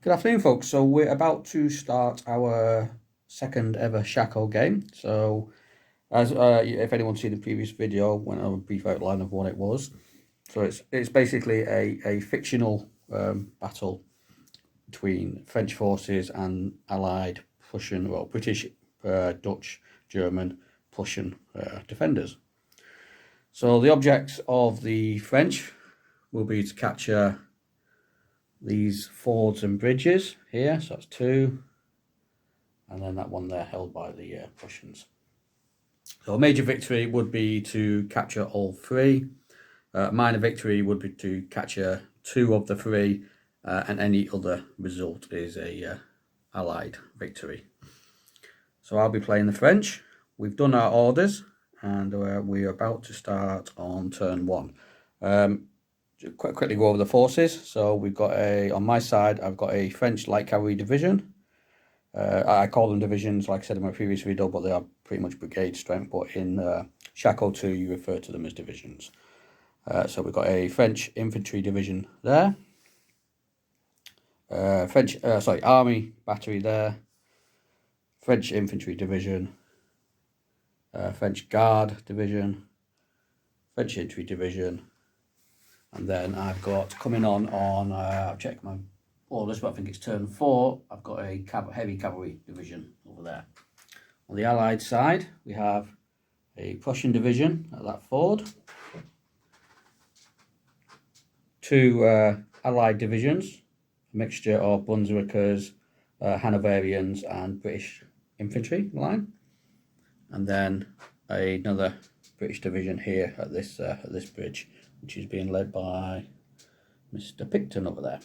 Good afternoon, folks. So we're about to start our second ever Shaco game. So as if anyone's seen the previous video, went over a brief outline of what it was. So it's basically a fictional battle between French forces and Allied Prussian, well, British, Dutch, German, Prussian defenders. So the objects of the French will be to capture these fords and bridges here, so that's two, and then that one there held by the Prussians. So a major victory would be to capture all three. A minor victory would be to capture two of the three, and any other result is a Allied victory. So I'll be playing the French. We've done our orders, and we're about to start on turn one. Quite quickly go over the forces. So we've got on my side, I've got a French light cavalry division. I call them divisions, like I said in my previous video, but they are pretty much brigade strength. But in Shaco 2, you refer to them as divisions. So we've got a French infantry division there. Army battery there. French infantry division. French guard division. French infantry division. And then I've got coming on I'll check my orders, but I think it's turn 4. I've got a heavy cavalry division over there. On the Allied side, we have a Prussian division at that ford. Two Allied divisions, a mixture of Brunswickers, Hanoverians and British infantry line. And then another British division here at this bridge, which is being led by Mr. Picton over there.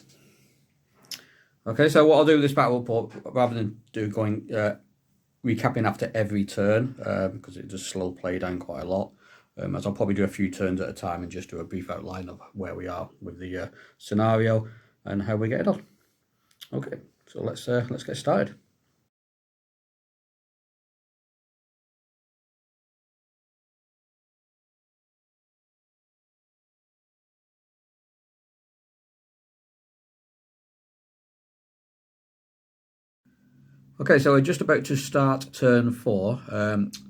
Okay, so what I'll do with this battle report, rather than recapping after every turn, because it does slow play down quite a lot, as I'll probably do a few turns at a time and just do a brief outline of where we are with the scenario and how we get it on. Okay, so let's get started. Okay, so we're just about to start turn 4.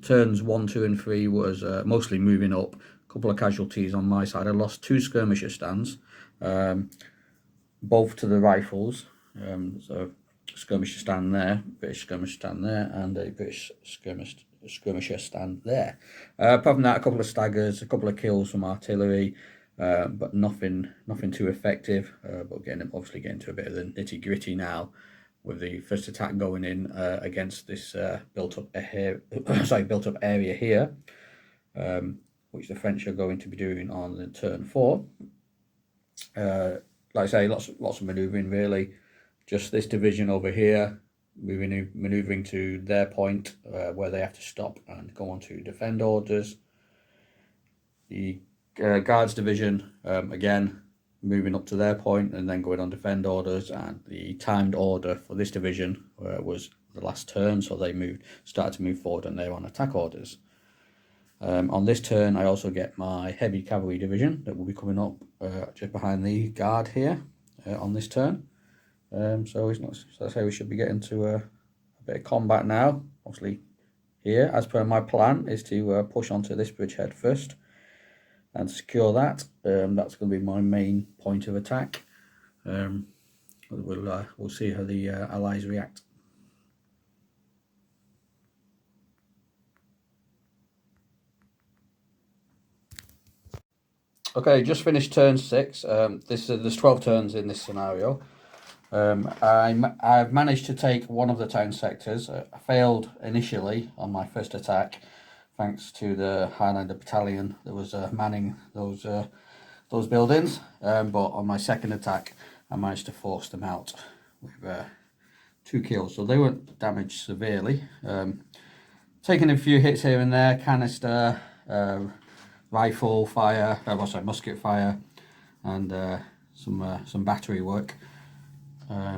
Turns 1, 2 and 3 was mostly moving up. A couple of casualties on my side. I lost 2 skirmisher stands, both to the rifles. So skirmisher stand there, British skirmisher stand there, and a British skirmisher stand there. Apart from that, a couple of staggers, a couple of kills from artillery, but nothing too effective. But obviously getting to a bit of the nitty gritty now, with the first attack going in against this built up area here, which the French are going to be doing on the turn 4. Like I say, lots of manoeuvring really. Just this division over here, manoeuvring to their point where they have to stop and go on to defend orders. The Guards division, again, moving up to their point and then going on defend orders, and the timed order for this division was the last turn, so they started to move forward and they're on attack orders. On this turn, I also get my heavy cavalry division that will be coming up just behind the guard here on this turn. So that's how we should be getting to a bit of combat now. Obviously, here, as per my plan, is to push onto this bridgehead first and secure that. That's going to be my main point of attack. We'll see how the Allies react. Okay, just finished turn 6. There's 12 turns in this scenario. I've managed to take one of the town sectors. I failed initially on my first attack, thanks to the Highlander battalion that was manning those buildings. But on my second attack, I managed to force them out with 2 kills. So they weren't damaged severely. Taking a few hits here and there, canister, rifle fire, musket fire, and some battery work.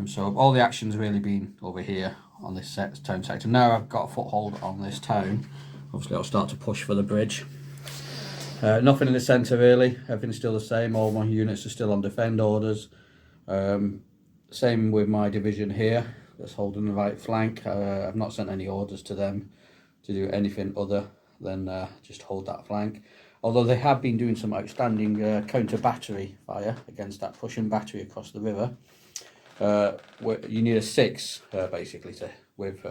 So all the action's really been over here on this town sector. Now I've got a foothold on this town. Obviously I'll start to push for the bridge. Nothing in the centre really, everything's still the same. All my units are still on defend orders. Same with my division here, that's holding the right flank. I've not sent any orders to them to do anything other than just hold that flank. Although they have been doing some outstanding counter battery fire against that Prussian battery across the river. You need a 6 basically with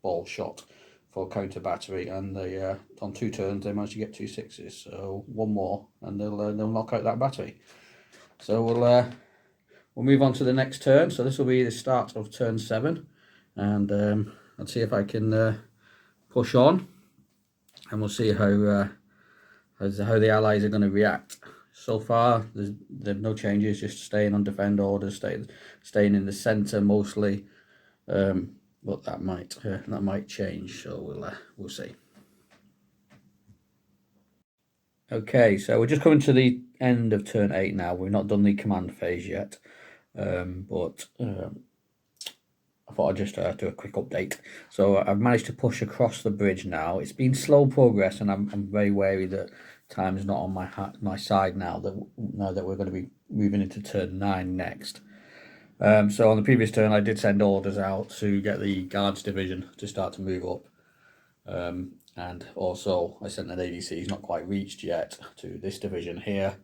ball shot for counter battery, and they on 2 turns they managed to get 2 6s. So one more, and they'll knock out that battery. So we'll move on to the next turn. So this will be the start of turn 7, and I'll see if I can push on, and we'll see how the Allies are going to react. So far, there's no changes, just staying on defend orders, staying in the centre mostly, but that might change. So we'll see. Okay, so we're just coming to the end of turn 8 now. We've not done the command phase yet, but I thought I'd just do a quick update. So I've managed to push across the bridge now. It's been slow progress, and I'm very wary that time is not on my side now that we're going to be moving into turn 9 next. So on the previous turn, I did send orders out to get the Guards division to start to move up. And also I sent an ADC, he's not quite reached yet, to this division here,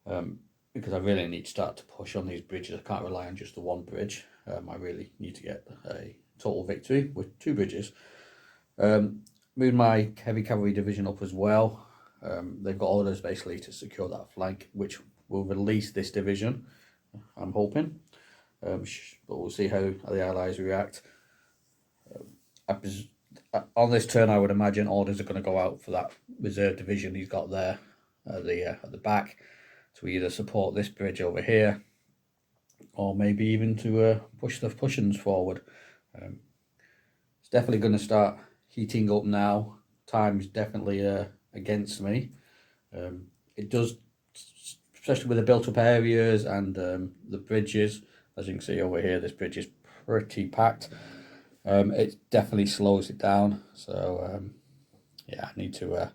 because I really need to start to push on these bridges. I can't rely on just the one bridge. I really need to get a total victory with 2 bridges. Moved my heavy cavalry division up as well. They've got orders basically to secure that flank, which will release this division, I'm hoping. But we'll see how the Allies react. On this turn, I would imagine orders are going to go out for that reserve division he's got there at the back, to either support this bridge over here, or maybe even to push the Prussians forward. It's definitely going to start heating up now. Time's definitely against me. It does, especially with the built-up areas and the bridges. As you can see over here, this bridge is pretty packed. It definitely slows it down. So yeah, I need to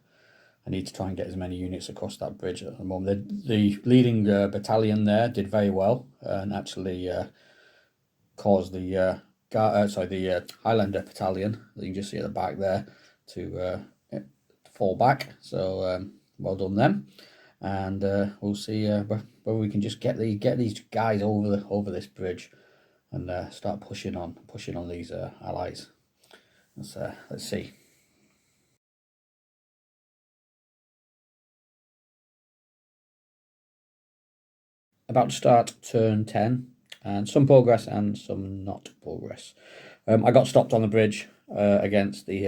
try and get as many units across that bridge at the moment. The leading battalion there did very well, and actually caused the Highlander battalion that you can just see at the back there to fall back. So well done them, and we'll see whether we can just get these guys over this bridge and start pushing on these Allies. Let's see. About to start turn 10, and some progress and some not progress. I got stopped on the bridge against the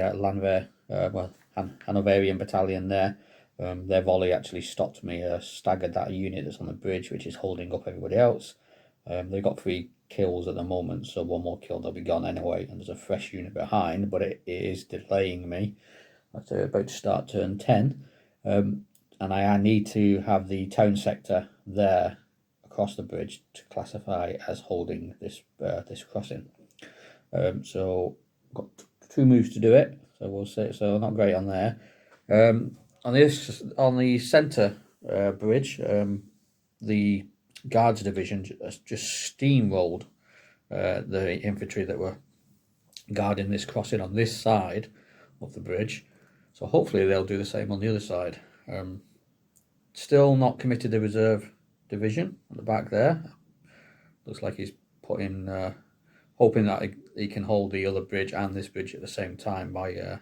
Hanoverian battalion there. Their volley actually stopped me, staggered that unit that's on the bridge, which is holding up everybody else. They've got 3 kills at the moment, so 1 more kill, they'll be gone anyway, and there's a fresh unit behind, but it is delaying me. That's about to start turn 10, and I need to have the town sector there across the bridge to classify as holding this crossing. So got 2 moves to do it, so we'll see. So not great on there. On the centre bridge, the Guards division just steamrolled the infantry that were guarding this crossing on this side of the bridge. So hopefully they'll do the same on the other side. Still not committed the reserve division at the back there. Looks like he's putting hoping that he can hold the other bridge and this bridge at the same time by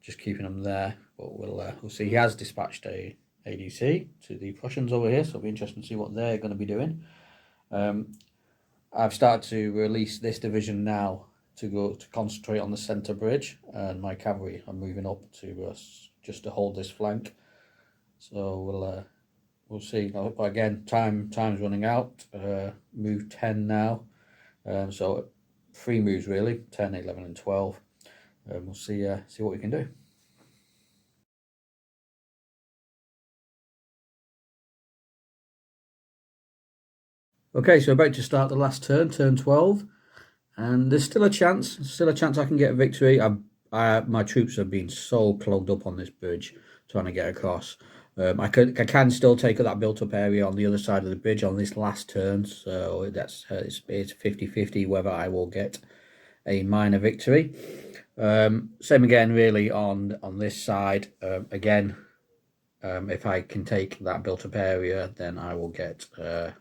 just keeping them there. But we'll see. He has dispatched a ADC to the Prussians over here, so it'll be interesting to see what they're going to be doing. I've started to release this division now to go to concentrate on the centre bridge, and my cavalry are moving up to just to hold this flank. So we'll see. But again, time's running out. Move 10 now, so 3 moves really, 10, 11 and 12. We'll see what we can do. Okay, so about to start the last turn 12, and there's still a chance I can get a victory. My troops have been so plugged up on this bridge trying to get across. I can still take that built-up area on the other side of the bridge on this last turn, so that's it's 50-50 whether I will get a minor victory. Same again, really, on this side. Again, if I can take that built-up area, then I will get a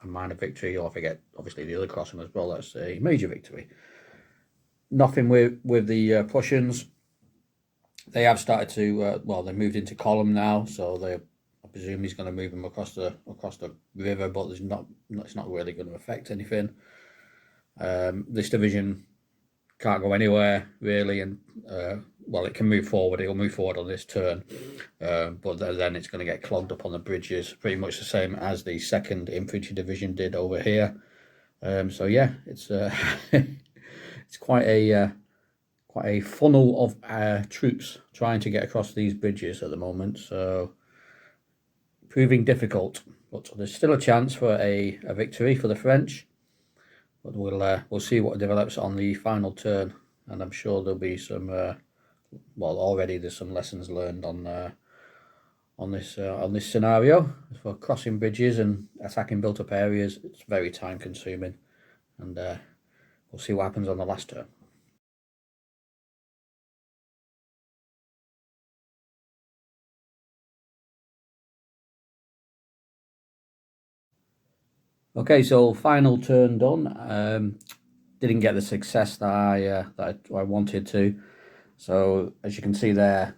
minor victory, or if I get, obviously, the other crossing as well, that's a major victory. Nothing with the Prussians. They have started to, well, they moved into column now, so I presume he's going to move them across the river, but it's not really going to affect anything. This division can't go anywhere really, and well, it can move forward. It'll move forward on this turn, but then it's going to get clogged up on the bridges, pretty much the same as the 2nd Infantry Division did over here. So yeah, it's it's quite a funnel of troops trying to get across these bridges at the moment, so proving difficult, but there's still a chance for a victory for the French. But we'll see what develops on the final turn, and I'm sure there'll be some well, already there's some lessons learned on this scenario for crossing bridges and attacking built-up areas. It's very time consuming, and we'll see what happens on the last turn. Okay, so final turn done. Didn't get the success that I wanted to. So as you can see there,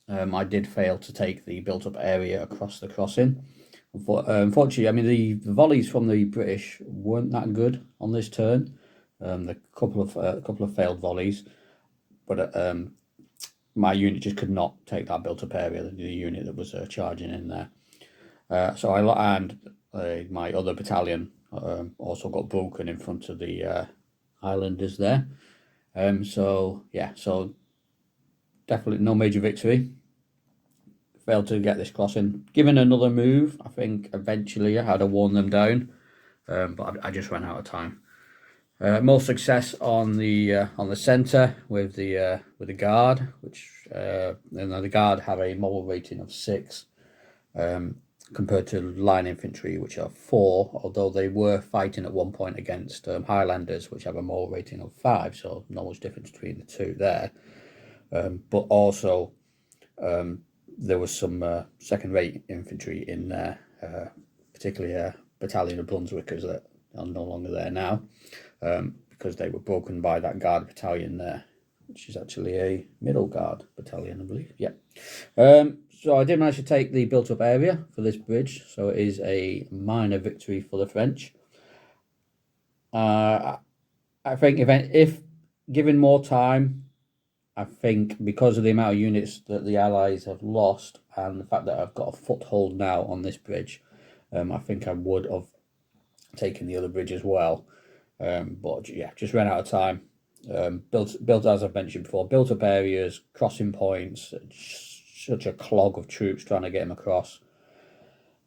I did fail to take the built-up area across the crossing. Unfortunately, I mean the volleys from the British weren't that good on this turn. A couple of failed volleys, but my unit just could not take that built-up area. The unit that was charging in there. So my other battalion also got broken in front of the Highlanders there. So yeah, so definitely no major victory. Failed to get this crossing. Given another move, I think eventually I'd have worn them down, but I just ran out of time. More success on the centre with the guard, which the guard have a moral rating of 6. Compared to line infantry, which are 4, although they were fighting at one point against Highlanders, which have a moral rating of 5, so not much difference between the two there. But also, there was some second-rate infantry in there, particularly a battalion of Brunswickers that are no longer there now, because they were broken by that guard battalion there, which is actually a middle guard battalion, I believe. Yeah. So I did manage to take the built-up area for this bridge, so it is a minor victory for the French. I think if given more time, I think because of the amount of units that the Allies have lost and the fact that I've got a foothold now on this bridge, I think I would have taken the other bridge as well. But yeah, just ran out of time. Built as I've mentioned before, built up areas, crossing points, such a clog of troops trying to get them across.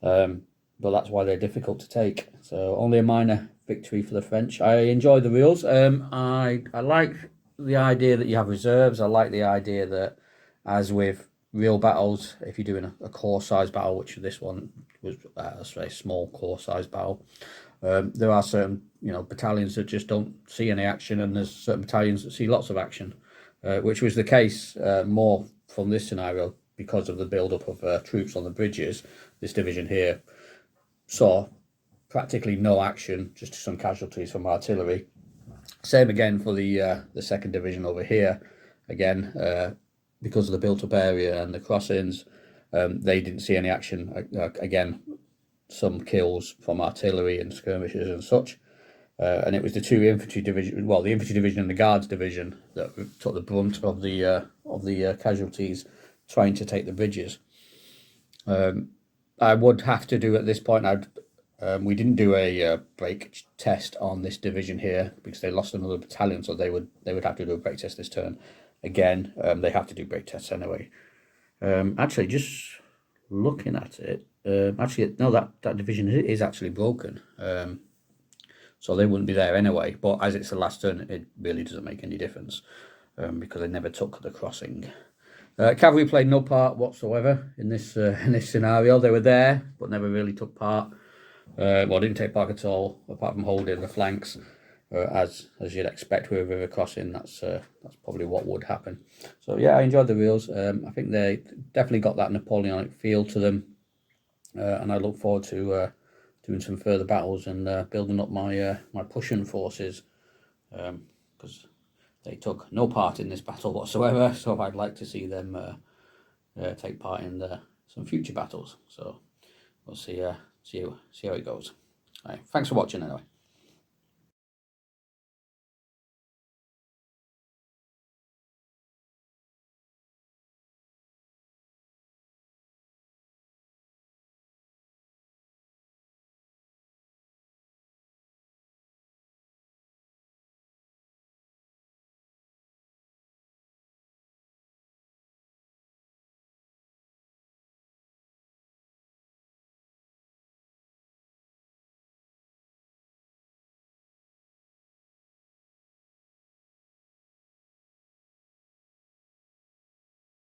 But that's why they're difficult to take. So only a minor victory for the French. I enjoy the rules. I like the idea that you have reserves. I like the idea that, as with real battles, if you're doing a corps size battle, which this one was a very small corps size battle, there are certain battalions that just don't see any action, and there's certain battalions that see lots of action, which was the case more from this scenario because of the build-up of troops on the bridges. This division here saw practically no action, just some casualties from artillery. Same again for the 2nd Division over here. Again, because of the built-up area and the crossings, they didn't see any action. Again, some kills from artillery and skirmishers and such. And it was the 2 infantry division, well, the infantry division and the guards division that took the brunt of the casualties trying to take the bridges. I would have to do at this point. We didn't do a break test on this division here because they lost another battalion, so they would have to do a break test this turn. Again, they have to do break tests anyway. Actually, just looking at it, actually no, that division is actually broken. So they wouldn't be there anyway. But as it's the last turn, it really doesn't make any difference because they never took the crossing. Cavalry played no part whatsoever in this scenario. They were there, but never really took part. Well, didn't take part at all, apart from holding the flanks, as you'd expect with a river crossing. That's probably what would happen. So yeah, I enjoyed the reels. I think they definitely got that Napoleonic feel to them, and I look forward to doing some further battles and building up my my Prussian forces, because they took no part in this battle whatsoever. So I'd like to see them take part in some future battles. So we'll see how it goes. All right, thanks for watching anyway.